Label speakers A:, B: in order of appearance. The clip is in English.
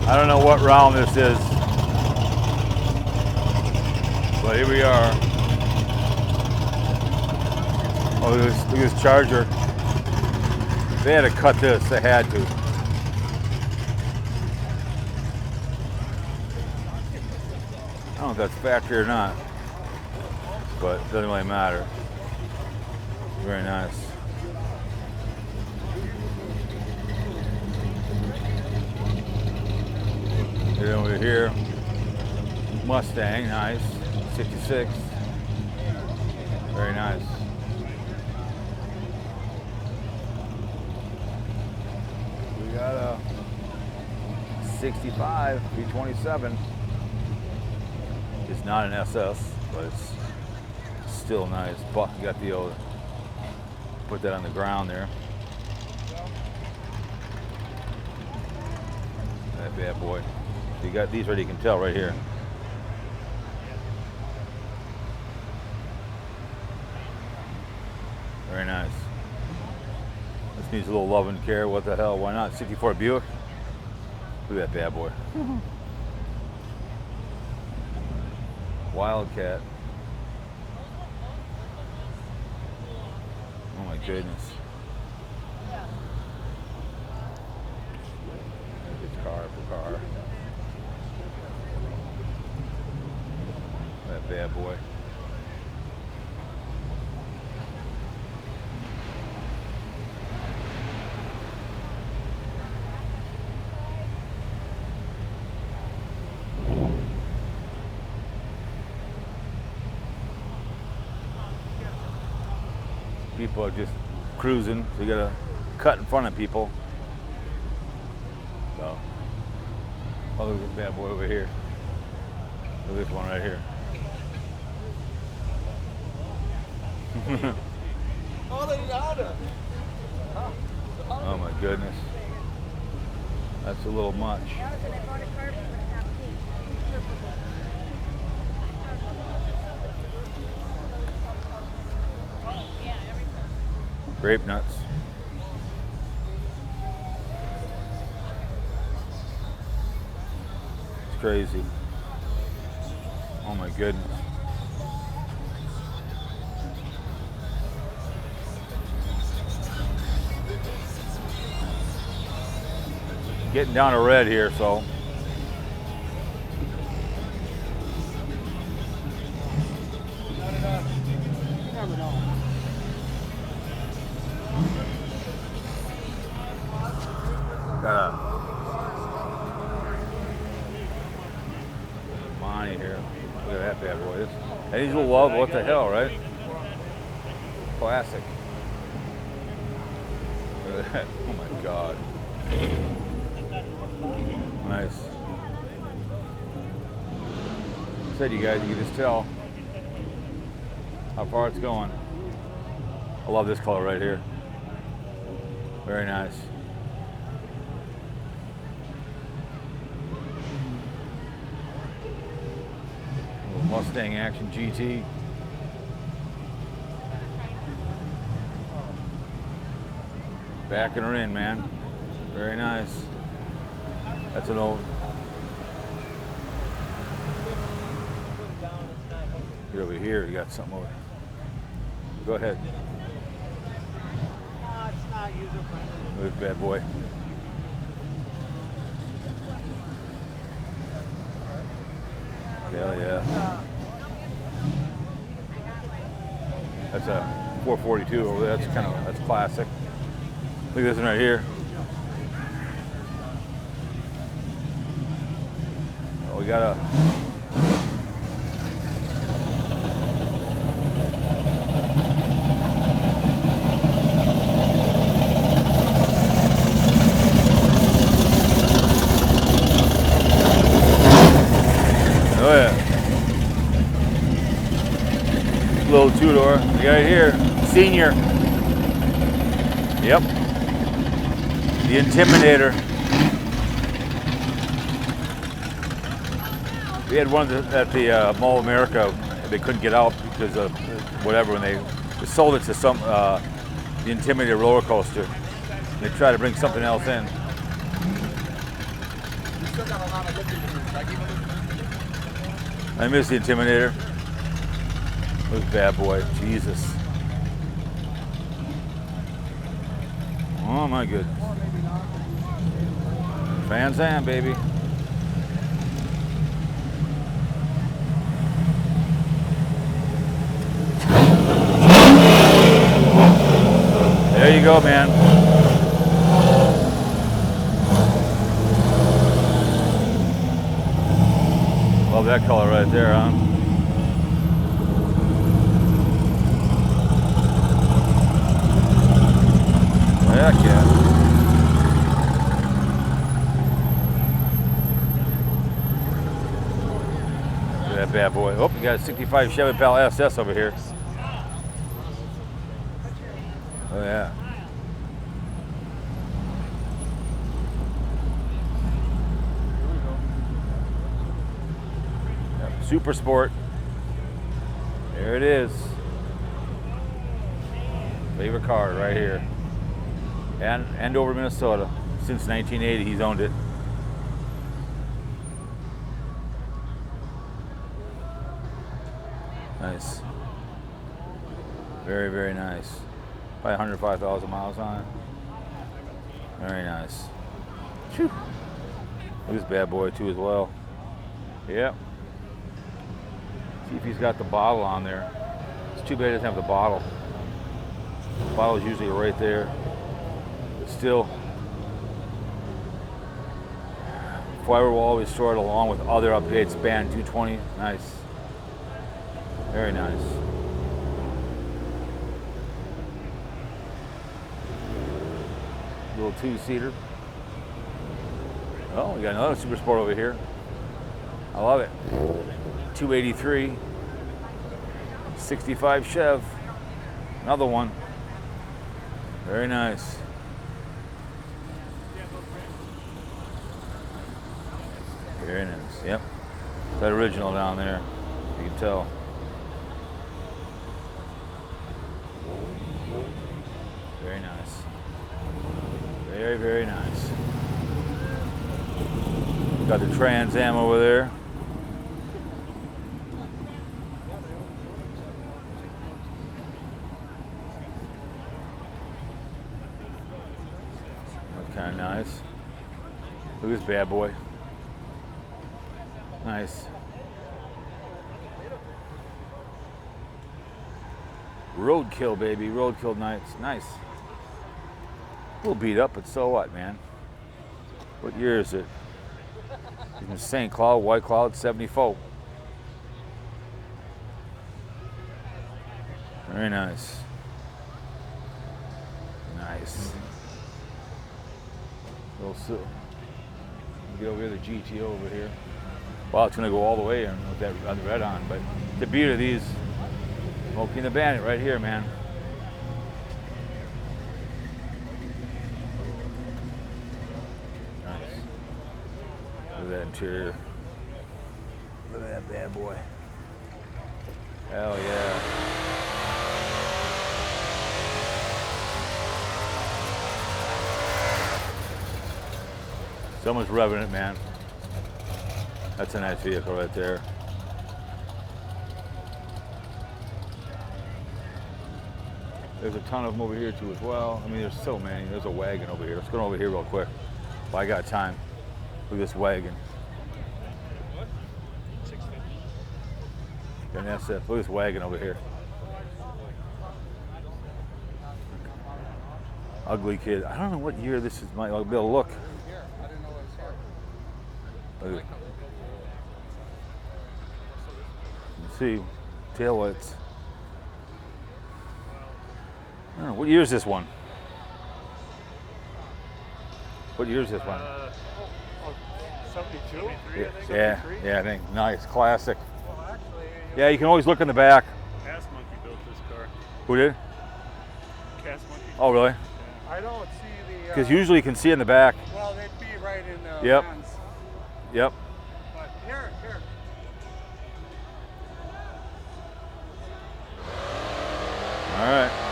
A: I don't know what round this is, but here we are. Oh, look at this Charger. They had to cut this, they had to. I don't know if that's factory or not, but it doesn't really matter. Very nice. And over here, Mustang, nice, 66. Very nice. We got a 65 V27. It's not an SS, but it's still nice. But you got the old, put that on the ground there. That bad boy. You got these ready, you can tell right here. Very nice. This needs a little love and care. What the hell? Why not? 64 Buick. Look at that bad boy. Wildcat. Oh my goodness. It's car for car. That bad boy. People are just cruising, so you gotta cut in front of people. So, oh, look at that bad boy over here. Look at this one right here. Oh my goodness. That's a little much. Grape nuts. It's crazy. Oh my goodness. Getting down to red here, so. Got a Monty here. Look at that bad boy. And he's a love. What the hell, right? Classic. Look at that. Oh my God. Nice. I said, you guys, you can just tell how far it's going. I love this color right here. Very nice. Mustang Action GT. Backing her in, man. Very nice. That's an old. Get over here. You got something over. Go ahead. Look at bad boy. Hell yeah. That's a 442 over there. That's classic. Look at this one right here. Oh, we got a little two-door. We got it here. Senior. Yep. The Intimidator. We had one at the Mall of America. They couldn't get out because of whatever. When they sold it to some the Intimidator roller coaster. They tried to bring something else in. I miss the Intimidator. This bad boy, Jesus. Oh my goodness. Trans Am, baby. There you go, man. Love that color right there, huh? Heck yeah. Look at that bad boy. Oh, you got a 65 Chevy Pal SS over here. Oh yeah. Yep, Super Sport. There it is. Favorite car right here. And Andover, Minnesota. Since 1980, he's owned it. Nice. Very, very nice. Probably 105,000 miles on it. Very nice. Whew. Look at this bad boy too as well. Yep. See if he's got the bottle on there. It's too bad he doesn't have the bottle. The bottle's usually right there. But still, Fiber will always store it along with other updates. Band 220. Nice. Very nice. Little two-seater. Oh, we got another Super Sport over here. I love it. 283, 65 Chev. Another one. Very nice. Very nice. Yep. That original down there. You can tell. Very nice. Very, very nice. Got the Trans Am over there. That's kind of nice. Look at this bad boy. Nice. Roadkill, baby. Roadkill nights. Nice. A little beat up, but so what, man? What year is it? It's St. Cloud, White Cloud, 74. Very nice. Nice. Get over here, the GTO over here. Well, it's gonna go all the way in with that on the red on, but the beauty of these, Smokey and the Bandit right here, man. Nice. Look at that interior. Look at that bad boy. Hell yeah. Someone's revving it, man. That's a nice vehicle right there. There's a ton of them over here too as well. I mean, there's so many. There's a wagon over here. Let's go over here real quick. Well, I got time. Look at this wagon.
B: What? 650.
A: Got an SF. Look at this wagon over here. Ugly kid. I don't know what year this is. Might be able to look. Look at see, taillights. I don't know, what year is this one? What year is this one?
B: 72?
A: Yeah, I think. Nice, classic.
B: Well, actually,
A: yeah, you can always look in the back.
B: Cass Monkey built this car.
A: Who did?
B: Cass Monkey.
A: Oh, really?
B: Yeah. I don't see the...
A: Because usually you can see in the back.
B: Well, they'd be right in the
A: Yep.
B: lens.
A: Yep.
B: But here.
A: All right.